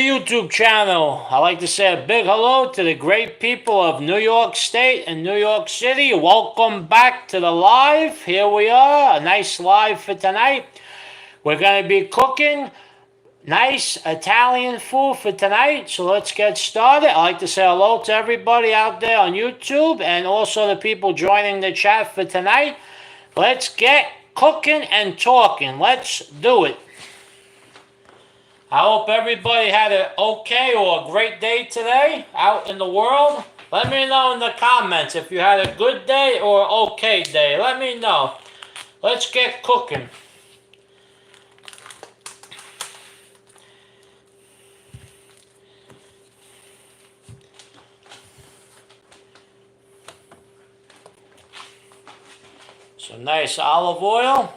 YouTube channel. I'd like to say a big hello to the great people of New York State and New York City. Welcome back to the live. Here we are, a nice live for tonight. We're going to be cooking nice Italian food for tonight, so let's get started. I'd like to say hello to everybody out there on YouTube and also the people joining the chat for tonight. Let's get cooking and talking. Let's do it. I hope everybody had an okay or a great day today out in the world. Let me know in the comments if you had a good day or okay day. Let me know. Let's get cooking. Some nice olive oil.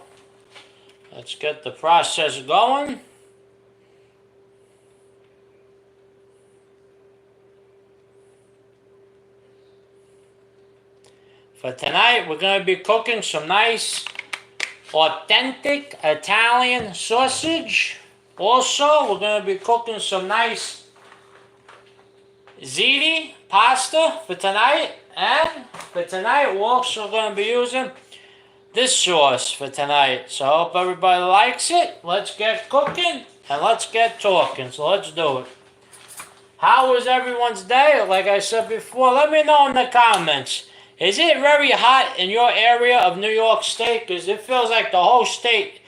Let's get the process going. For tonight, we're going to be cooking some nice, authentic Italian sausage. Also, we're going to be cooking some nice ziti pasta for tonight. And for tonight, we're also going to be using this sauce for tonight. So I hope everybody likes it. Let's get cooking and let's get talking. So let's do it. How was everyone's day? Like I said before, let me know in the comments. Is it very hot in your area of New York State? Because it feels like the whole state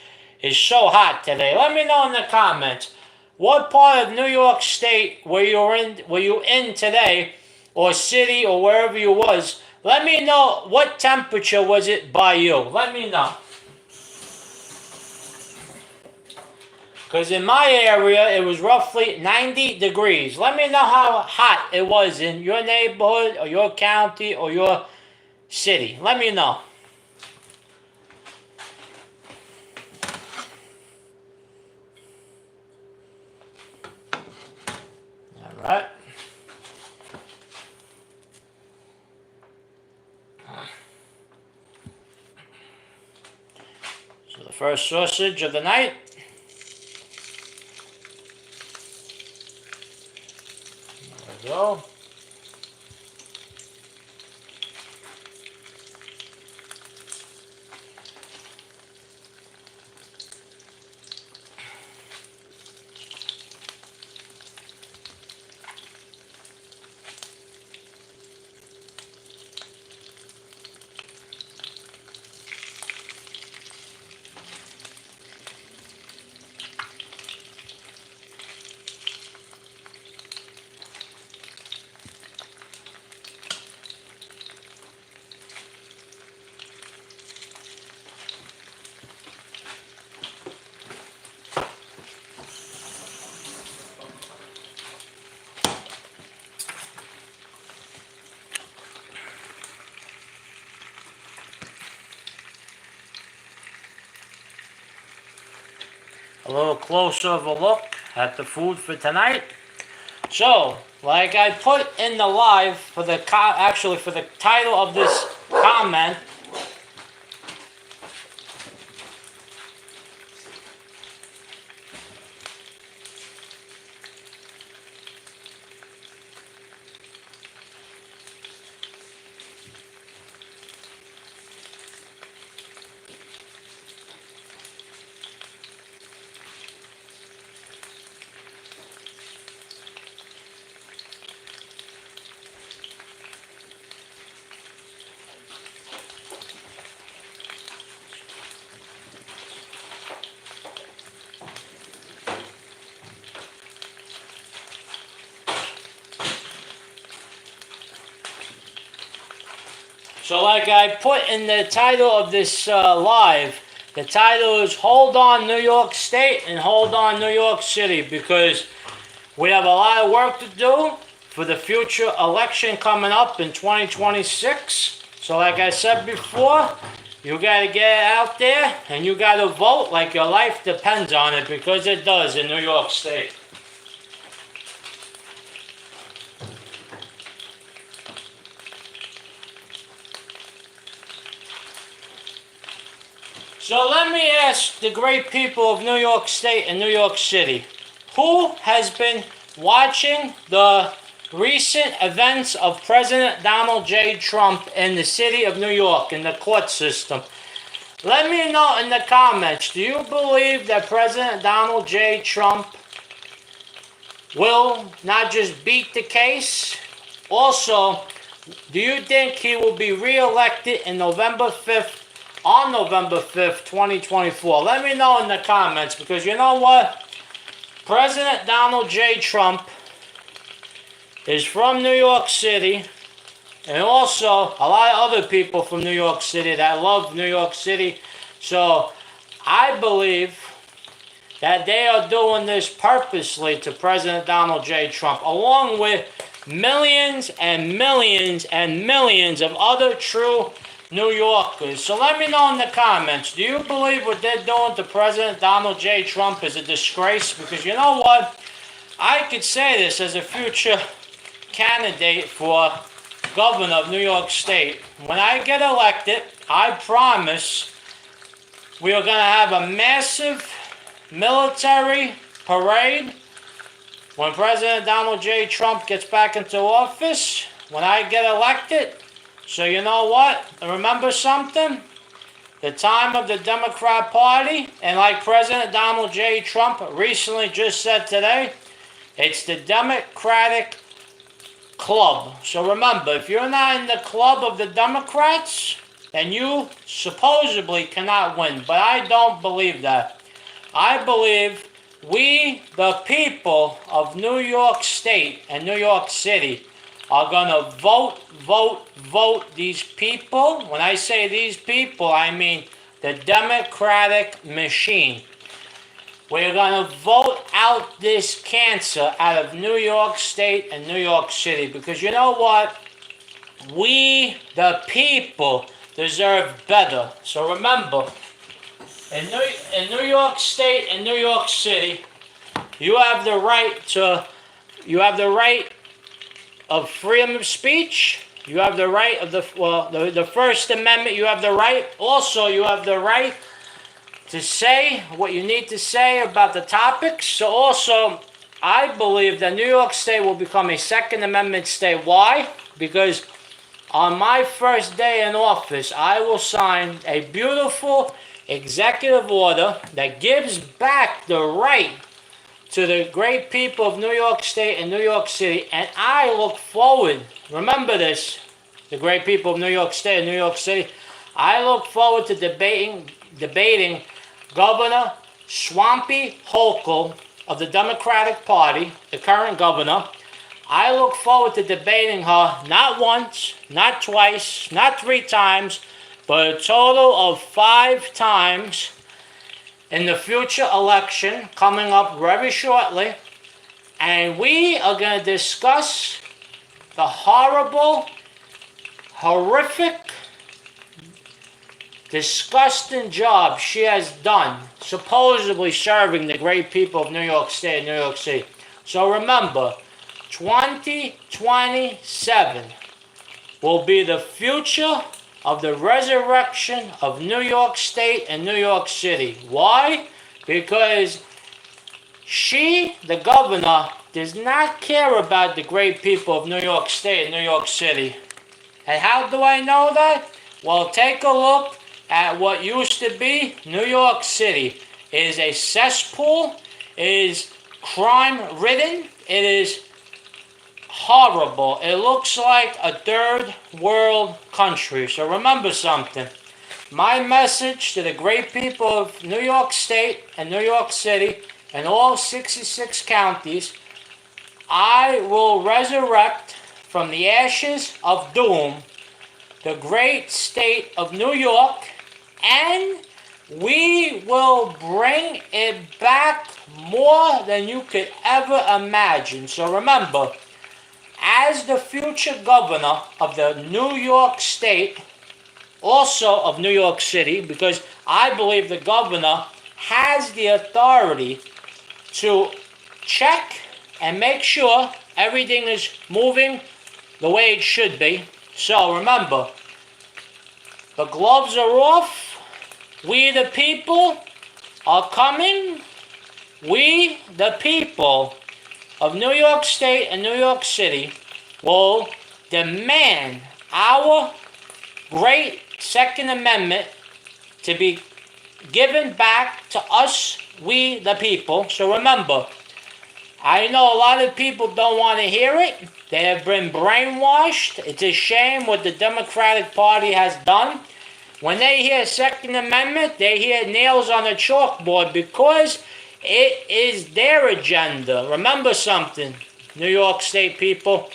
is so hot today. Let me know in the comments. What part of New York State were you in today, or city, or wherever you was? Let me know what temperature was it by you. Let me know. Because in my area, it was roughly 90 degrees. Let me know how hot it was in your neighborhood, or your county, or your city. Let me know. All right. So the first sausage of the night. There we go. A little closer of a look at the food for tonight. So, like I put in the live for the for the title of this comment, so like I put in the title of this live, the title is Hold On New York State and Hold On New York City, because we have a lot of work to do for the future election coming up in 2026. So like I said before, you got to get out there and you got to vote like your life depends on it, because it does in New York State. So let me ask the great people of New York State and New York City, who has been watching the recent events of President Donald J. Trump in the city of New York, in the court system. Let me know in the comments, do you believe that President Donald J. Trump will not just beat the case? Also, do you think he will be re-elected in November 5th, on November 5th, 2024? Let me know in the comments, because you know what? President Donald J. Trump is from New York City, and also a lot of other people from New York City that love New York City. So I believe that they are doing this purposely to President Donald J. Trump, along with millions and millions and millions of other true New Yorkers. So let me know in the comments, do you believe what they're doing to President Donald J. Trump is a disgrace? Because you know what? I could say this as a future candidate for governor of New York State. When I get elected, I promise we are going to have a massive military parade when President Donald J. Trump gets back into office, when I get elected. So you know what? Remember something? The time of the Democrat Party, and like President Donald J. Trump recently just said today, it's the Democratic Club. So remember, if you're not in the club of the Democrats, then you supposedly cannot win. But I don't believe that. I believe we, the people of New York State and New York City, are going to vote these people. When I say these people, I mean the Democratic machine. We're going to vote out this cancer out of New York State and New York City. Because you know what? We, the people, deserve better. So remember, in New York State and New York City, you have the right of freedom of speech. You have the right of the First Amendment. You have the right. Also, you have the right to say what you need to say about the topics. So also, I believe that New York State will become a Second Amendment state. Why? Because on my first day in office, I will sign a beautiful executive order that gives back the right to the great people of New York State and New York City. And I look forward, remember this, the great people of New York State and New York City, I look forward to debating Governor Swampy Hochul of the Democratic Party, the current governor. I look forward to debating her not once, not twice, not 3 times, but a total of 5 times in the future election coming up very shortly. And we are going to discuss the horrible, horrific, disgusting job she has done, supposedly serving the great people of New York State and New York City. So remember, 2027 will be the future of the resurrection of New York State and New York City. Why? Because she, the governor, does not care about the great people of New York State and New York City. And how do I know that? Well, take a look at what used to be New York City. It is a cesspool. It is crime-ridden. It is horrible. It looks like a third world country. So remember something. My message to the great people of New York State and New York City and all 66 counties, I will resurrect from the ashes of doom the great state of New York, and we will bring it back more than you could ever imagine. So remember, as the future governor of the New York State, also of New York City, because I believe the governor has the authority to check and make sure everything is moving the way it should be. So remember, the gloves are off. We the people are coming. We the people of New York State and New York City will demand our great Second Amendment to be given back to us, we the people. So remember, I know a lot of people don't want to hear it. They have been brainwashed. It's a shame what the Democratic Party has done. When they hear Second Amendment, they hear nails on a chalkboard because it is their agenda. Remember something, New York State people.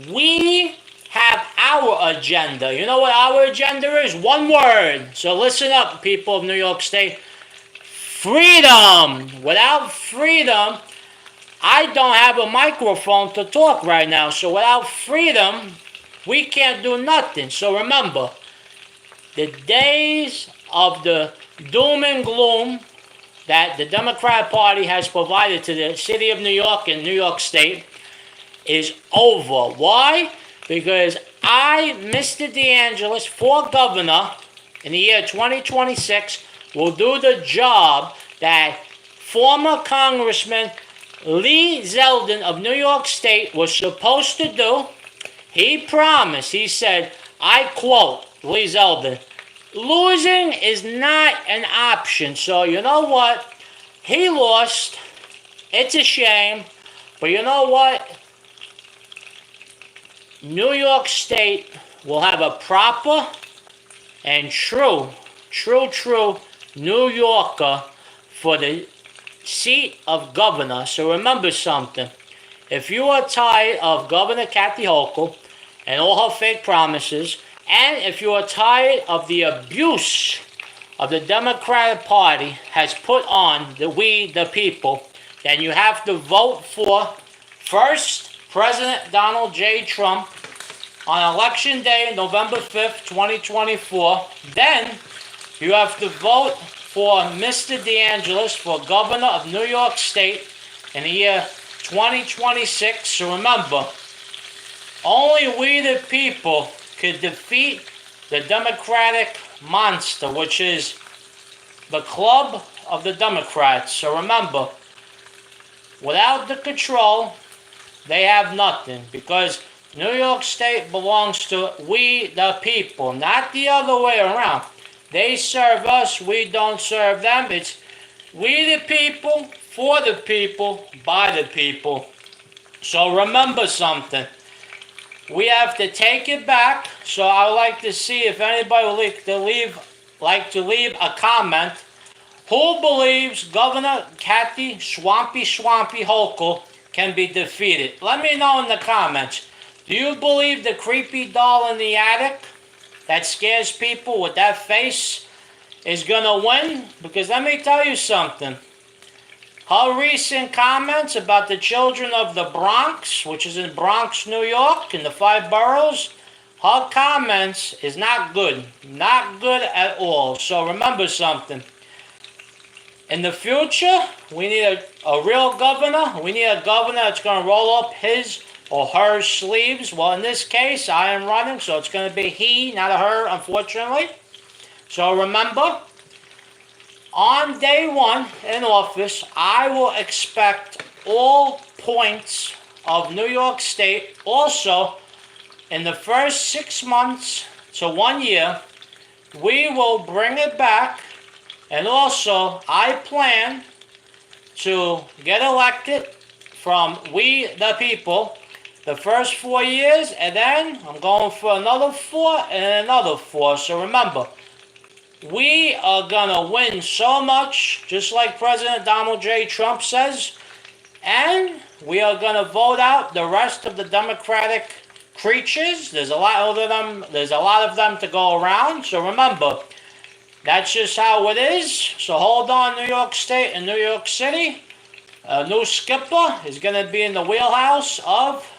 We have our agenda. You know what our agenda is? One word. So listen up, people of New York State. Freedom. Without freedom, I don't have a microphone to talk right now. So without freedom, we can't do nothing. So remember, the days of the doom and gloom that the Democrat Party has provided to the city of New York and New York State is over. Why? Because I, Mr. DeAngelis, for governor in the year 2026, will do the job that former Congressman Lee Zeldin of New York State was supposed to do. He promised, he said, I quote, Lee Zeldin, losing is not an option. So you know what? He lost. It's a shame. But you know what? New York State will have a proper and true New Yorker for the seat of governor. So remember something. If you are tired of Governor Kathy Hochul and all her fake promises, and if you are tired of the abuse of the Democratic Party has put on we the people, then you have to vote for first President Donald J. Trump on Election Day, November 5th, 2024. Then you have to vote for Mr. DeAngelis for governor of New York State in the year 2026. So remember, only we the people could defeat the Democratic monster, which is the club of the Democrats. So remember, without the control, they have nothing, because New York State belongs to we the people, not the other way around. They serve us, we don't serve them. It's we the people, for the people, by the people. So remember something. We have to take it back. So I would like to see if anybody would like to leave a comment. Who believes Governor Kathy Swampy Hochul can be defeated? Let me know in the comments. Do you believe the creepy doll in the attic that scares people with that face is gonna win? Because let me tell you something. Her recent comments about the children of the Bronx, which is in Bronx, New York, in the 5 boroughs, her comments is not good. Not good at all. So remember something. In the future, we need a real governor. We need a governor that's going to roll up his or her sleeves. Well, in this case, I am running, so it's going to be he, not a her, unfortunately. So remember, on day one in office, I will expect all points of New York State. Also, in the first 6 months to 1 year, we will bring it back. And also, I plan to get elected from we the people the first 4 years, and then I'm going for another 4 and another 4. So remember, we are gonna win so much, just like President Donald J. Trump says, and we are gonna vote out the rest of the Democratic creatures. There's a lot of them. There's a lot of them to go around. So remember, that's just how it is. So hold on, New York State and New York City. A new skipper is going to be in the wheelhouse of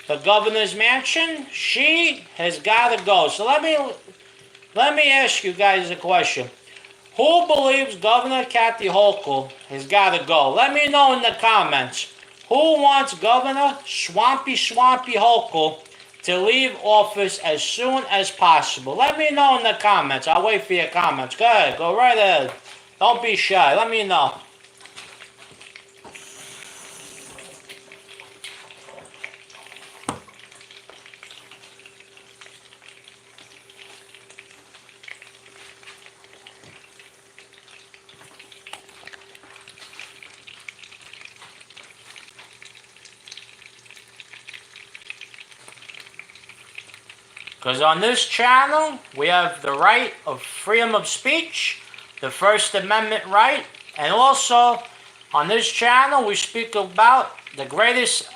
the governor's mansion. She has got to go. So let me ask you guys a question. Who believes Governor Kathy Hochul has got to go? Let me know in the comments. Who wants Governor Swampy Hochul to leave office as soon as possible? Let me know in the comments. I'll wait for your comments. Go ahead. Go right ahead. Don't be shy. Let me know. Because on this channel, we have the right of freedom of speech, the First Amendment right, and also on this channel, we speak about the greatest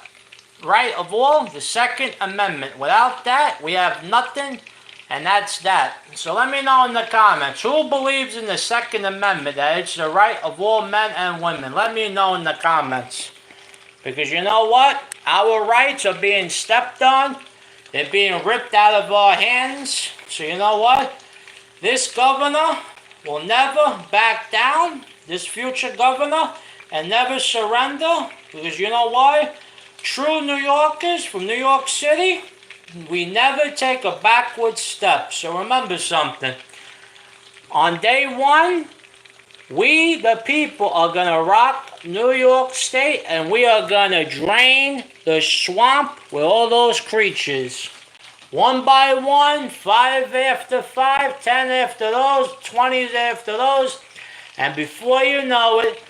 right of all, the Second Amendment. Without that, we have nothing, and that's that. So let me know in the comments, who believes in the Second Amendment, that it's the right of all men and women? Let me know in the comments. Because you know what? Our rights are being stepped on. They're being ripped out of our hands. So you know what? This governor will never back down, this future governor, and never surrender. Because you know why? True New Yorkers from New York City, we never take a backward step. So remember something. On day one, we, the people, are going to rock New York State, and we are going to drain the swamp with all those creatures. One by one, 5 after 5, 10 after those, 20 after those, and before you know it,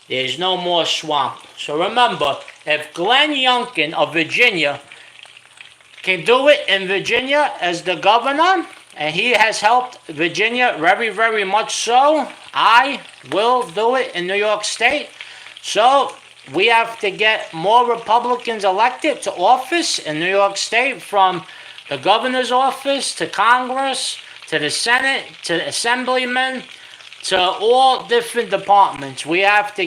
there's no more swamp. So remember, if Glenn Youngkin of Virginia can do it in Virginia as the governor, and he has helped Virginia very, very much so, I will do it in New York State. So we have to get more Republicans elected to office in New York State, from the governor's office to Congress to the Senate to assemblymen to all different departments. We have to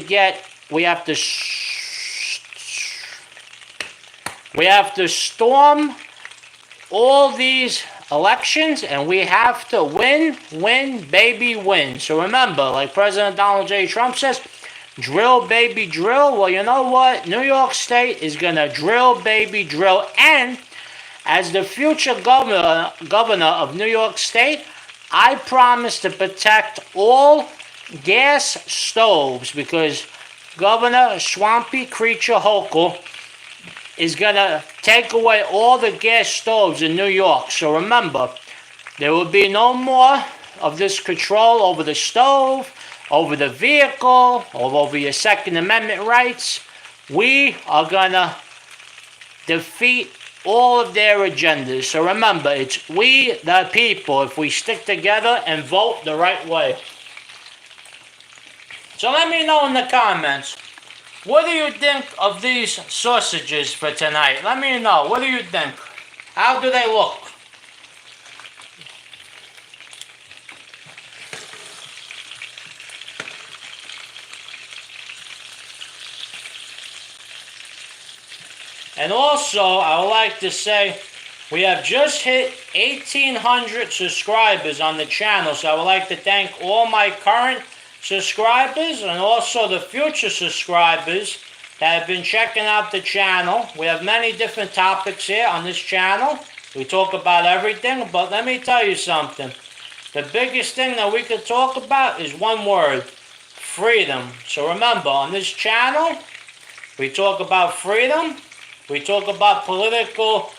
storm all these elections, and we have to win, baby, win. So remember, like President Donald J. Trump says, drill, baby, drill. Well, you know what? New York State is going to drill, baby, drill. And as the future governor of New York State, I promise to protect all gas stoves, because Governor Swampy Creature Hochul is going to take away all the gas stoves in New York. So remember, there will be no more of this control over the stove, over the vehicle, or over your Second Amendment rights. We are going to defeat all of their agendas. So remember, it's we the people, if we stick together and vote the right way. So let me know in the comments, what do you think of these sausages for tonight? Let me know. What do you think? How do they look? And also, I would like to say, we have just hit 1,800 subscribers on the channel. So I would like to thank all my current subscribers and also the future subscribers that have been checking out the channel. We have many different topics here on this channel. We talk about everything, but let me tell you something. The biggest thing that we could talk about is one word: freedom. So remember, on this channel, we talk about freedom, we talk about political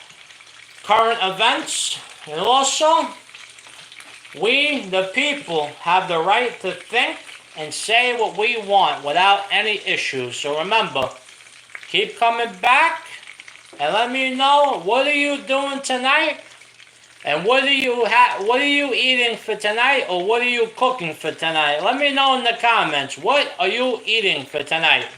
current events, and also, we, the people, have the right to think and say what we want without any issues. So remember, keep coming back and let me know, what are you doing tonight? And what are you eating for tonight, or what are you cooking for tonight? Let me know in the comments, what are you eating for tonight?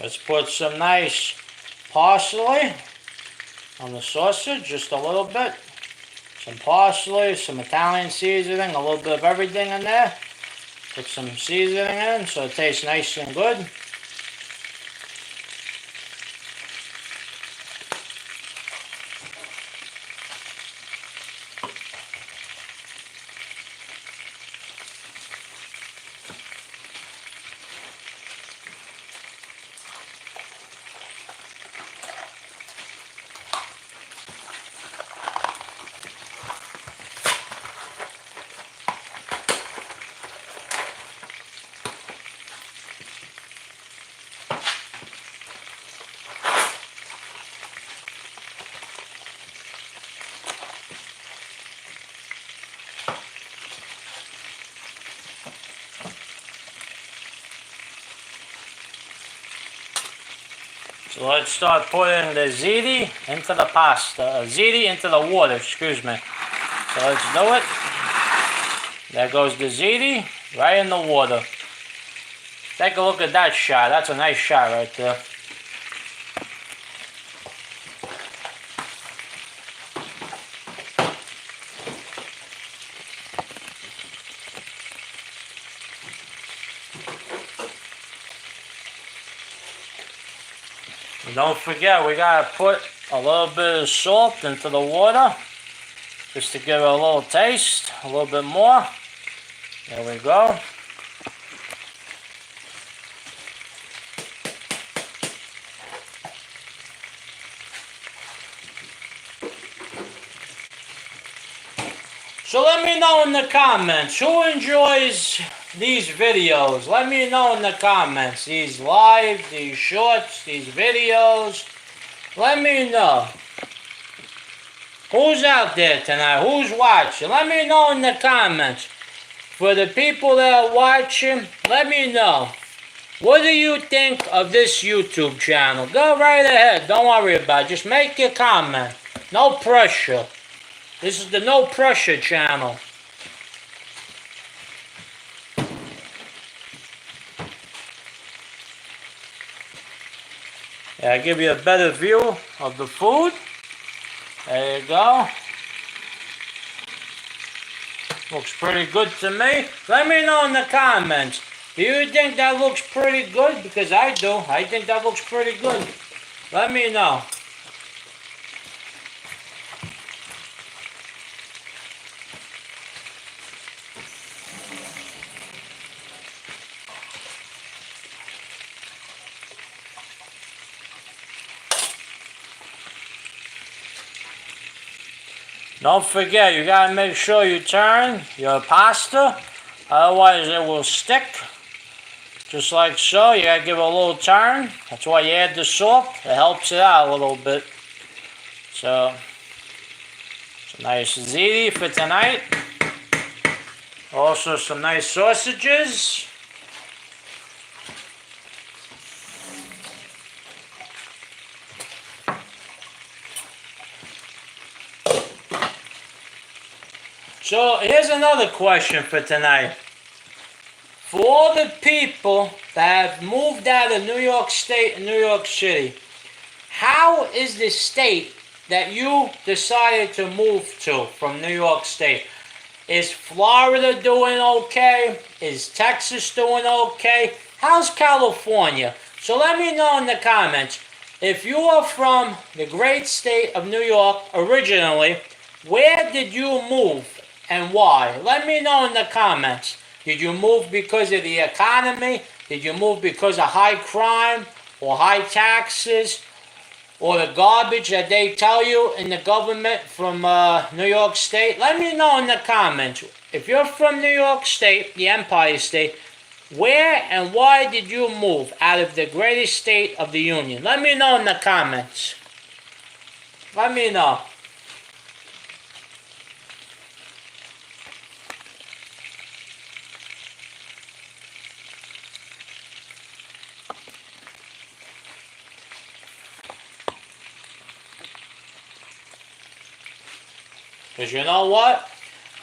Let's put some nice parsley on the sausage, just a little bit. Some parsley, some Italian seasoning, a little bit of everything in there. Put some seasoning in so it tastes nice and good. So let's start putting the ziti into the pasta, ziti into the water, excuse me. So let's do it. There goes the ziti right in the water. Take a look at that shot. That's a nice shot right there. And don't forget, we gotta put a little bit of salt into the water just to give it a little taste, a little bit more. There we go. So let me know in the comments who enjoys these videos. Let me know in the comments. These live, these shorts, these videos. Let me know. Who's out there tonight? Who's watching? Let me know in the comments. For the people that are watching, let me know. What do you think of this YouTube channel? Go right ahead. Don't worry about it. Just make your comment. No pressure. This is the no pressure channel. Yeah, I'll give you a better view of the food. There you go. Looks pretty good to me. Let me know in the comments. Do you think that looks pretty good? Because I do. I think that looks pretty good. Let me know. Don't forget, you gotta make sure you turn your pasta, otherwise it will stick. Just like so, you gotta give it a little turn. That's why you add the salt. It helps it out a little bit. So, some nice ziti for tonight. Also some nice sausages. So here's another question for tonight. For all the people that have moved out of New York State and New York City, how is the state that you decided to move to from New York State? Is Florida doing okay? Is Texas doing okay? How's California? So let me know in the comments. If you are from the great state of New York originally, where did you move and why? Let me know in the comments. Did you move because of the economy? Did you move because of high crime or high taxes or the garbage that they tell you in the government from New York State? Let me know in the comments. If you're from New York State, the Empire State, where and why did you move out of the greatest state of the Union? Let me know in the comments. Let me know. Because you know what?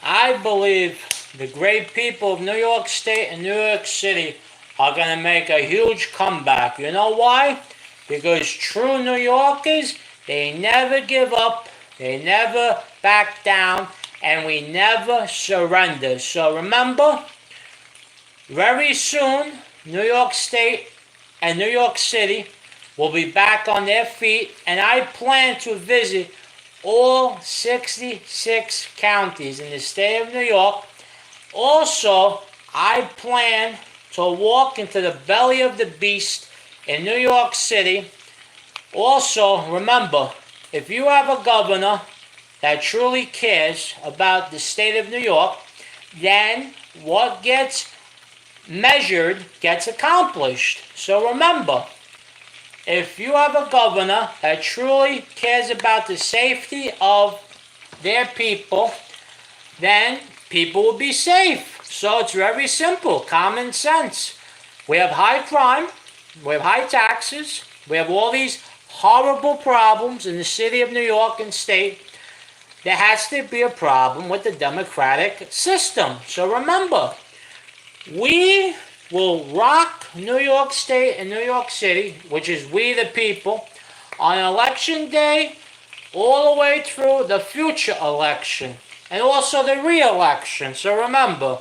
I believe the great people of New York State and New York City are going to make a huge comeback. You know why? Because true New Yorkers, they never give up, they never back down, and we never surrender. So remember, very soon, New York State and New York City will be back on their feet, and I plan to visit all 66 counties in the state of New York. Also, I plan to walk into the belly of the beast in New York City. Also, remember, if you have a governor that truly cares about the state of New York, then what gets measured gets accomplished. So remember, if you have a governor that truly cares about the safety of their people, then people will be safe. So it's very simple, common sense. We have high crime, we have high taxes, We have all these horrible problems in the city of New York and state. There has to be a problem with the democratic system. So remember, we will rock New York State and New York City, which is we the people, on election day all the way through the future election and also the re-election. So remember,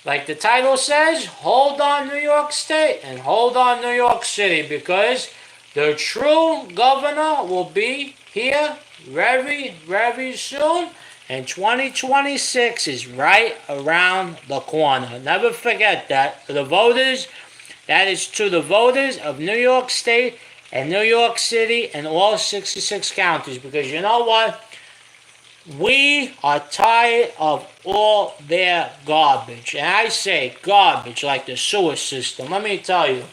like the title says, hold on New York State and hold on New York City, because the true governor will be here very, very soon. And 2026 is right around the corner. Never forget that. For the voters, that is to the voters of New York State and New York City and all 66 counties. Because you know what? We are tired of all their garbage. And I say garbage like the sewer system. Let me tell you.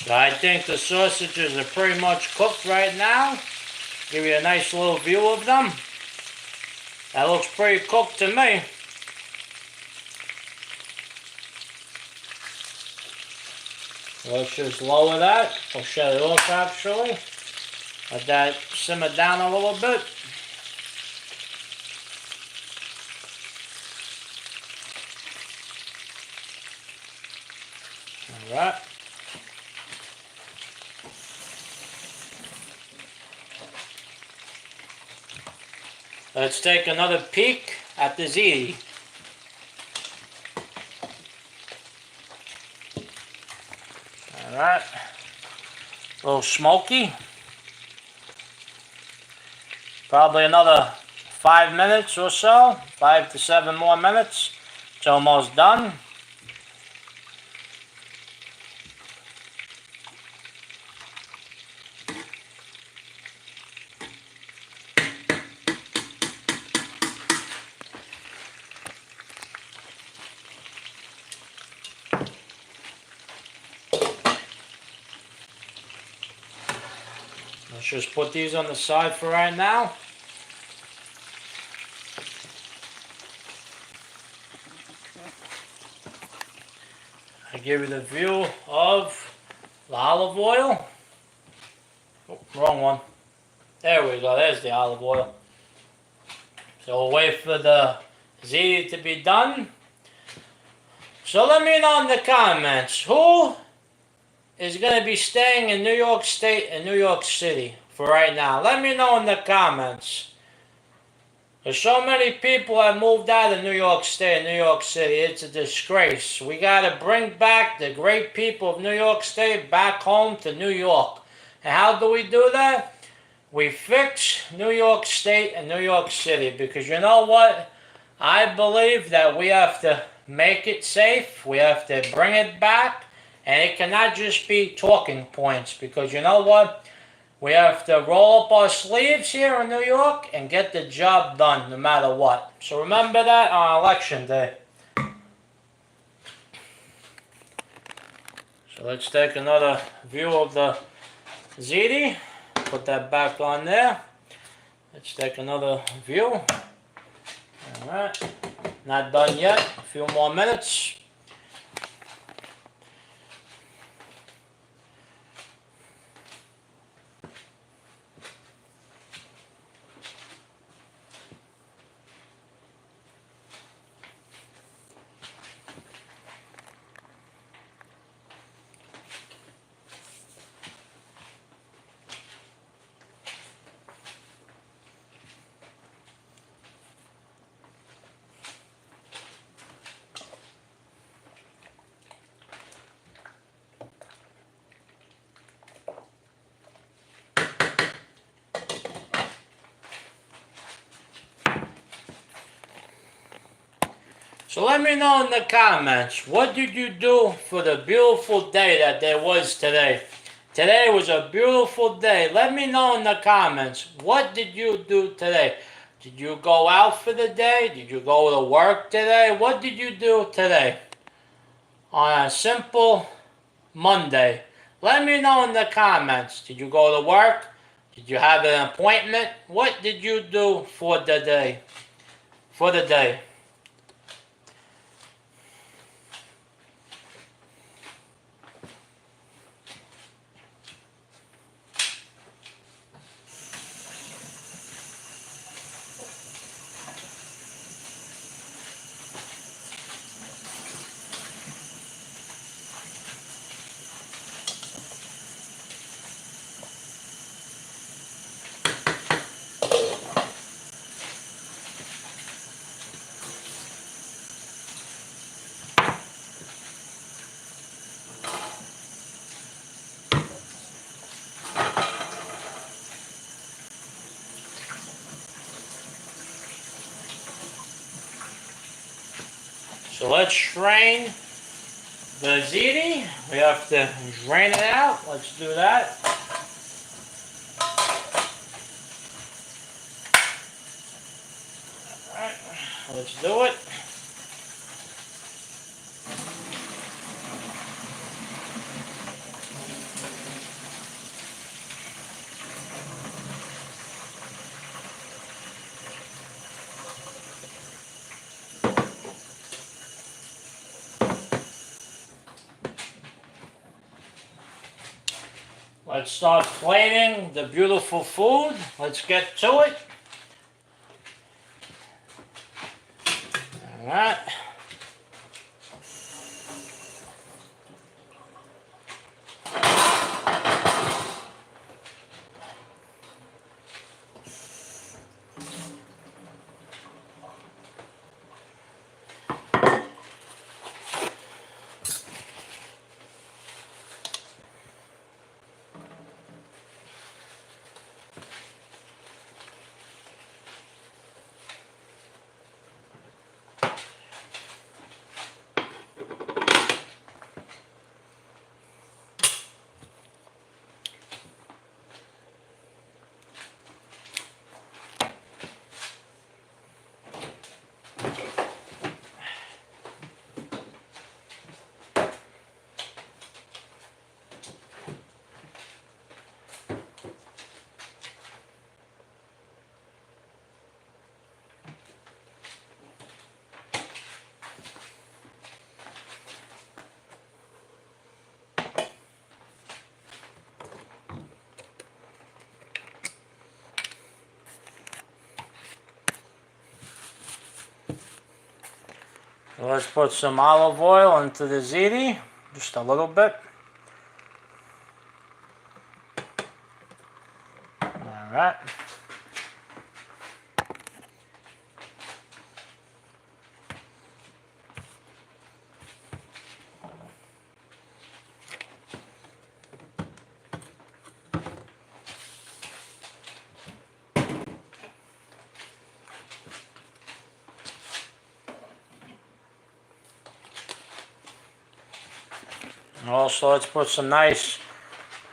So I think the sausages are pretty much cooked right now. Give you a nice little view of them. That looks pretty cooked to me. Let's just lower that. I'll shut it off actually. Let that simmer down a little bit. Alright. Let's take another peek at the ziti. Alright. A little smoky. Probably another 5 minutes or so. 5 to 7 more minutes. It's almost done. Let's just put these on the side for right now. I give you the view of the olive oil. Oh, wrong one. There we go, there's the olive oil. So we'll wait for the ziti to be done. So let me know in the comments, who is going to be staying in New York State and New York City for right now? Let me know in the comments. There's so many people have moved out of New York State and New York City. It's a disgrace. We got to bring back the great people of New York State back home to New York. And how do we do that? We fix New York State and New York City. Because you know what? I believe that we have to make it safe. We have to bring it back. And it cannot just be talking points, because you know what? We have to roll up our sleeves here in New York and get the job done no matter what. So remember that on election day. So let's take another view of the ziti. Put that back on there. Let's take another view. Alright. Not done yet. A few more minutes. So let me know in the comments, what did you do for the beautiful day that there was today? Today was a beautiful day. Let me know in the comments, what did you do today? Did you go out for the day? Did you go to work today? What did you do today? On a simple Monday. Let me know in the comments. Did you go to work? Did you have an appointment? What did you do for the day? For the day. So let's strain the ziti. We have to drain it out. Let's do that. Alright, let's do it. Let's start plating the beautiful food. Let's get to it. Alright. Let's put some olive oil into the ziti, just a little bit. Alright. Also, let's put some nice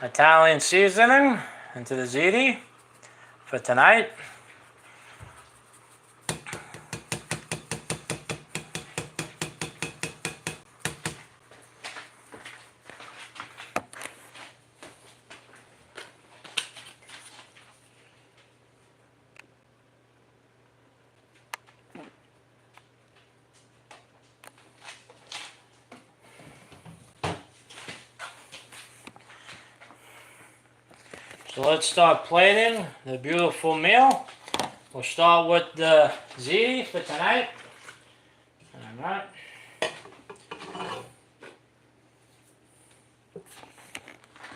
Italian seasoning into the ziti for tonight. So let's start plating the beautiful meal. We'll start with the ziti for tonight. Alright.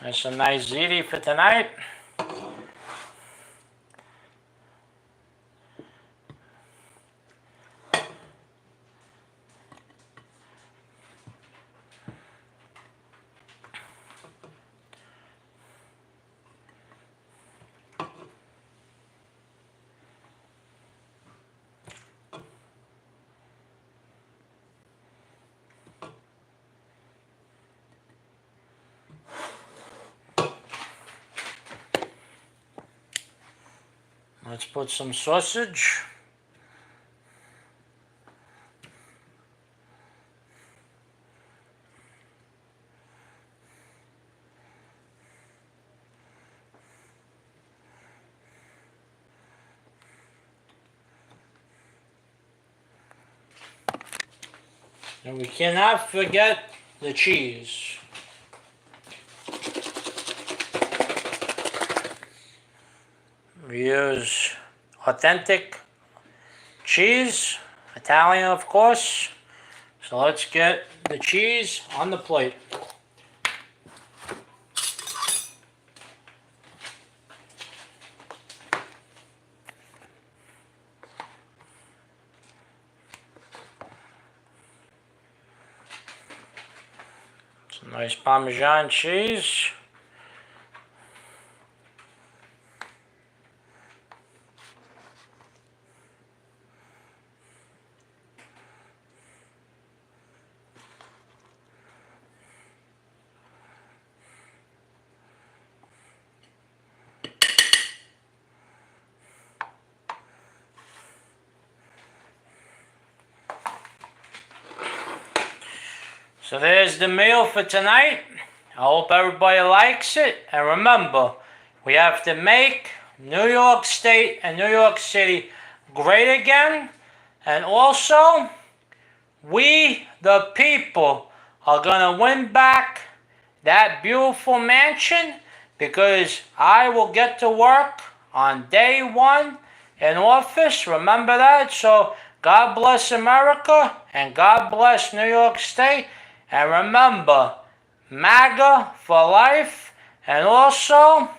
There's some nice ziti for tonight. Let's put some sausage. And we cannot forget the cheese. We use authentic cheese, Italian of course. So let's get the cheese on the plate. Some nice Parmesan cheese. So there's the meal for tonight. I hope everybody likes it. And remember, we have to make New York State and New York City great again. And also, we, the people, are going to win back that beautiful mansion because I will get to work on day one in office. Remember that? So God bless America and God bless New York State. And remember, MAGA for life. And also,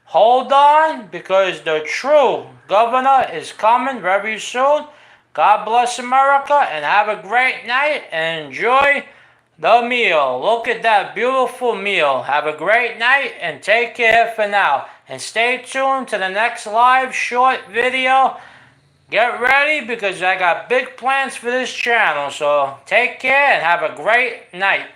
hold on because the true governor is coming very soon. God bless America and have a great night and enjoy the meal. Look at that beautiful meal. Have a great night and take care for now. And stay tuned to the next live short video. Get ready because I got big plans for this channel. So take care and have a great night.